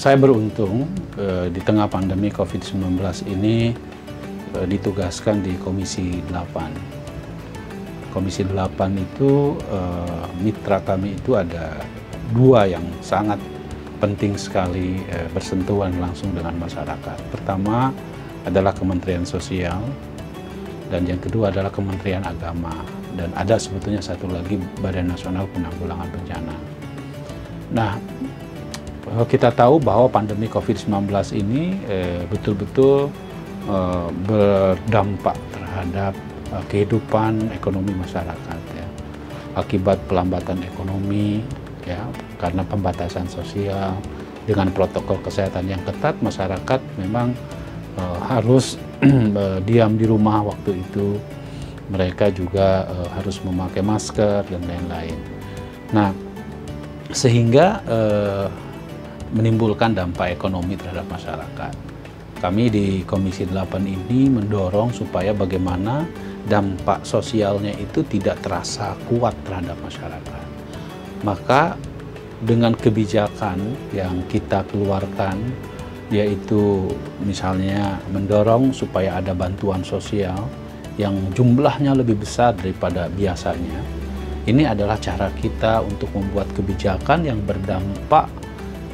Saya beruntung di tengah pandemi COVID-19 ini ditugaskan di Komisi 8. Komisi 8 itu mitra kami itu ada dua yang sangat penting sekali bersentuhan langsung dengan masyarakat. Pertama adalah Kementerian Sosial dan yang kedua adalah Kementerian Agama, dan ada sebetulnya satu lagi Badan Nasional Penanggulangan Bencana. Nah, kita tahu bahwa pandemi COVID-19 ini betul-betul berdampak terhadap kehidupan ekonomi masyarakat, ya. Akibat pelambatan ekonomi, ya, karena pembatasan sosial dengan protokol kesehatan yang ketat, masyarakat memang harus diam di rumah waktu itu. Mereka juga harus memakai masker dan lain-lain. Nah, sehingga menimbulkan dampak ekonomi terhadap masyarakat. Kami di Komisi 8 ini mendorong supaya bagaimana dampak sosialnya itu tidak terasa kuat terhadap masyarakat. Maka dengan kebijakan yang kita keluarkan, yaitu misalnya mendorong supaya ada bantuan sosial yang jumlahnya lebih besar daripada biasanya. Ini adalah cara kita untuk membuat kebijakan yang berdampak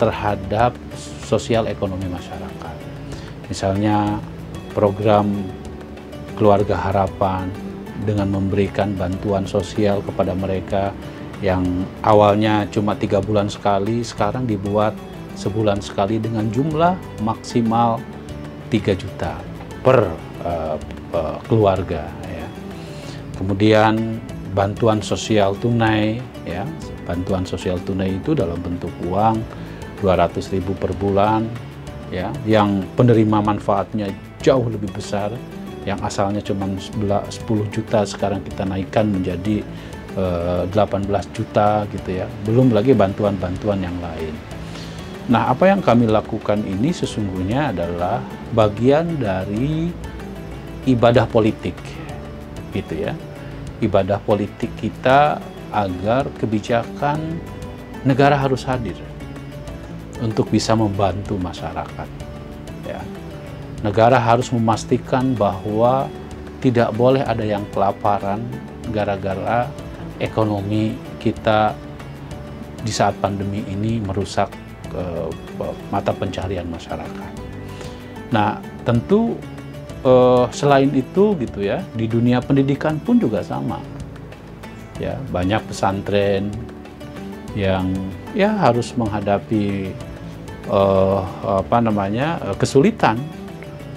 terhadap sosial ekonomi masyarakat. Misalnya program Keluarga Harapan dengan memberikan bantuan sosial kepada mereka yang awalnya cuma 3 bulan sekali, sekarang dibuat sebulan sekali dengan jumlah maksimal 3 juta per keluarga, ya. Kemudian bantuan sosial tunai, ya. Bantuan sosial tunai itu dalam bentuk uang 200.000 per bulan, ya, yang penerima manfaatnya jauh lebih besar. Yang asalnya cuma 10 juta sekarang kita naikkan menjadi 18 juta gitu, ya. Belum lagi bantuan-bantuan yang lain. Nah, apa yang kami lakukan ini sesungguhnya adalah bagian dari ibadah politik, gitu, ya. Ibadah politik kita agar kebijakan negara harus hadir untuk bisa membantu masyarakat, ya. Negara harus memastikan bahwa tidak boleh ada yang kelaparan gara-gara ekonomi kita di saat pandemi ini merusak mata pencaharian masyarakat. Nah, tentu selain itu, gitu, ya, di dunia pendidikan pun juga sama, ya. Banyak pesantren yang, ya, harus menghadapi kesulitan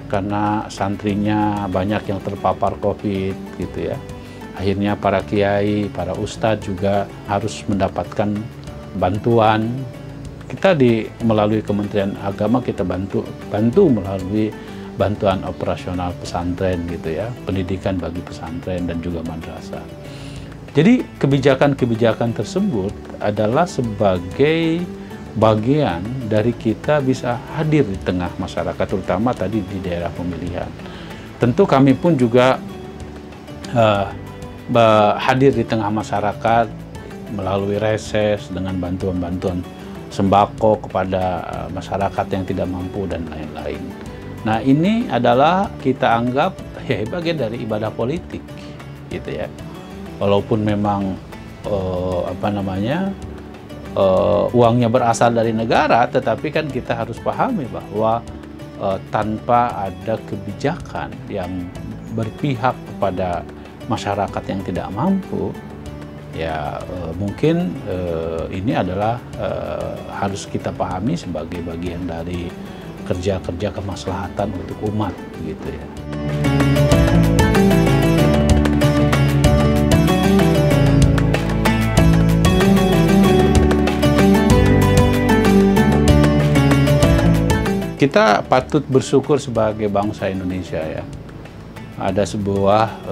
karena santrinya banyak yang terpapar COVID, gitu, ya. Akhirnya para kiai, para ustadz juga harus mendapatkan bantuan. Kita melalui Kementerian Agama kita bantu melalui bantuan operasional pesantren, gitu, ya, pendidikan bagi pesantren dan juga madrasah. Jadi kebijakan-kebijakan tersebut adalah sebagai bagian dari kita bisa hadir di tengah masyarakat, terutama tadi di daerah pemilihan. Tentu kami pun juga hadir di tengah masyarakat melalui reses dengan bantuan-bantuan sembako kepada masyarakat yang tidak mampu dan lain-lain. Nah, ini adalah kita anggap, ya, bagian dari ibadah politik, gitu, ya. Walaupun memang uangnya berasal dari negara, tetapi kan kita harus pahami bahwa tanpa ada kebijakan yang berpihak kepada masyarakat yang tidak mampu, ya, mungkin ini adalah harus kita pahami sebagai bagian dari kerja-kerja kemaslahatan untuk umat, gitu, ya. Kita patut bersyukur sebagai bangsa Indonesia, ya. Ada sebuah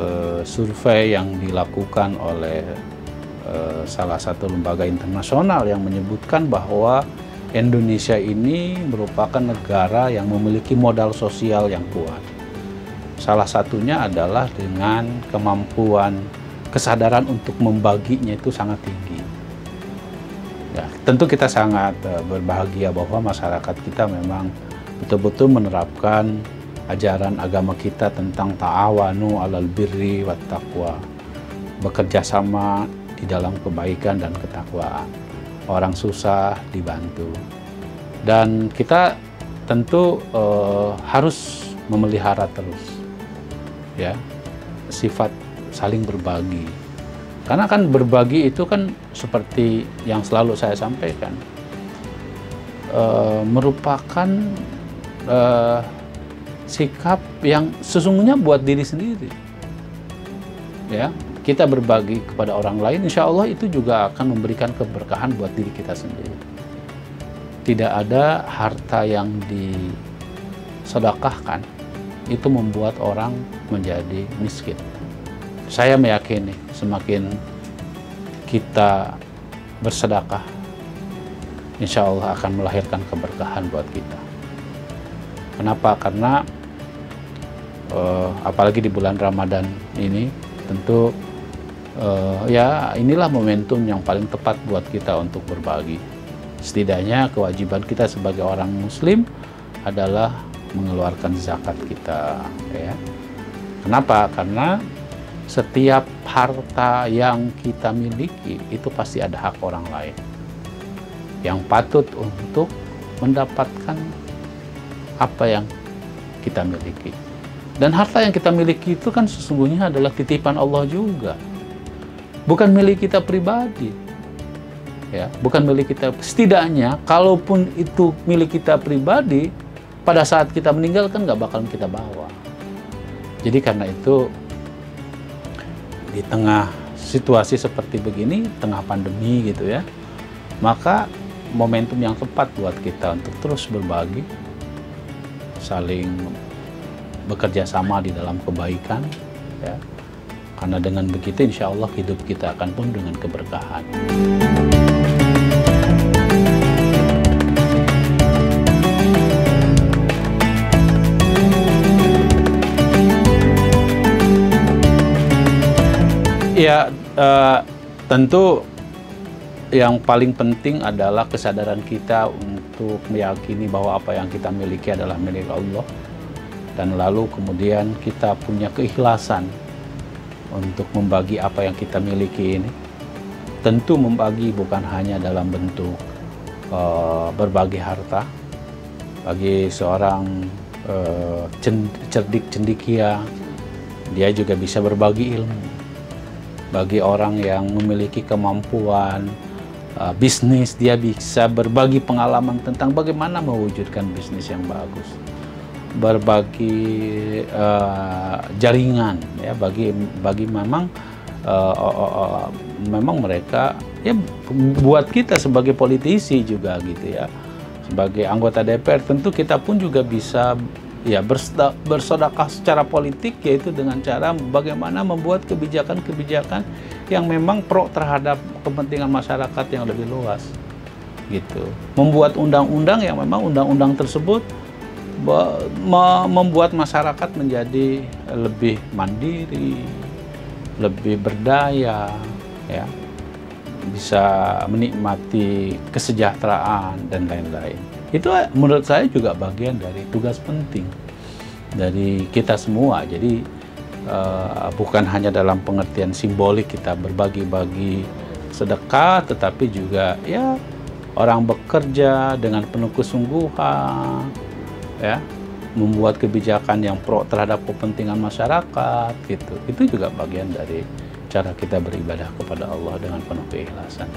survei yang dilakukan oleh salah satu lembaga internasional yang menyebutkan bahwa Indonesia ini merupakan negara yang memiliki modal sosial yang kuat. Salah satunya adalah dengan kemampuan kesadaran untuk membaginya itu sangat tinggi. Ya, tentu kita sangat berbahagia bahwa masyarakat kita memang betul-betul menerapkan ajaran agama kita tentang ta'awanu 'alal birri wat taqwa. Bekerja sama di dalam kebaikan dan ketakwaan. Orang susah dibantu. Dan kita tentu harus memelihara terus ya sifat saling berbagi. Karena kan berbagi itu kan seperti yang selalu saya sampaikan, merupakan sikap yang sesungguhnya buat diri sendiri. Ya, kita berbagi kepada orang lain, insya Allah itu juga akan memberikan keberkahan buat diri kita sendiri. Tidak ada harta yang disedekahkan itu membuat orang menjadi miskin. Saya meyakini semakin kita bersedekah, insya Allah akan melahirkan keberkahan buat kita. Kenapa? Karena apalagi di bulan Ramadan ini, tentu ya inilah momentum yang paling tepat buat kita untuk berbagi. Setidaknya kewajiban kita sebagai orang Muslim adalah mengeluarkan zakat kita. Ya. Kenapa? Karena setiap harta yang kita miliki itu pasti ada hak orang lain yang patut untuk mendapatkan apa yang kita miliki. Dan harta yang kita miliki itu kan sesungguhnya adalah titipan Allah juga, bukan milik kita pribadi. Ya, bukan milik kita. Setidaknya kalaupun itu milik kita pribadi, pada saat kita meninggal kan nggak bakal kita bawa. Jadi karena itu di tengah situasi seperti begini, tengah pandemi gitu ya, maka momentum yang tepat buat kita untuk terus berbagi, saling bekerja sama di dalam kebaikan, ya. Karena dengan begitu insya Allah hidup kita akan penuh dengan keberkahan. Ya, tentu yang paling penting adalah kesadaran kita untuk meyakini bahwa apa yang kita miliki adalah milik Allah. Dan lalu kemudian kita punya keikhlasan untuk membagi apa yang kita miliki ini. Tentu membagi bukan hanya dalam bentuk berbagi harta. Bagi seorang cerdik cendekia, dia juga bisa berbagi ilmu. Bagi orang yang memiliki kemampuan bisnis, dia bisa berbagi pengalaman tentang bagaimana mewujudkan bisnis yang bagus. Berbagi jaringan, ya, bagi memang memang mereka, ya, buat kita sebagai politisi juga gitu ya, sebagai anggota DPR tentu kita pun juga bisa ya bersedekah secara politik, yaitu dengan cara bagaimana membuat kebijakan-kebijakan yang memang pro terhadap kepentingan masyarakat yang lebih luas gitu. Membuat undang-undang yang memang undang-undang tersebut membuat masyarakat menjadi lebih mandiri, lebih berdaya, ya, bisa menikmati kesejahteraan dan lain-lain. Itu menurut saya juga bagian dari tugas penting dari kita semua. Jadi bukan hanya dalam pengertian simbolik kita berbagi-bagi sedekah, tetapi juga ya orang bekerja dengan penuh kesungguhan, ya, membuat kebijakan yang pro terhadap kepentingan masyarakat gitu. Itu juga bagian dari cara kita beribadah kepada Allah dengan penuh keikhlasan.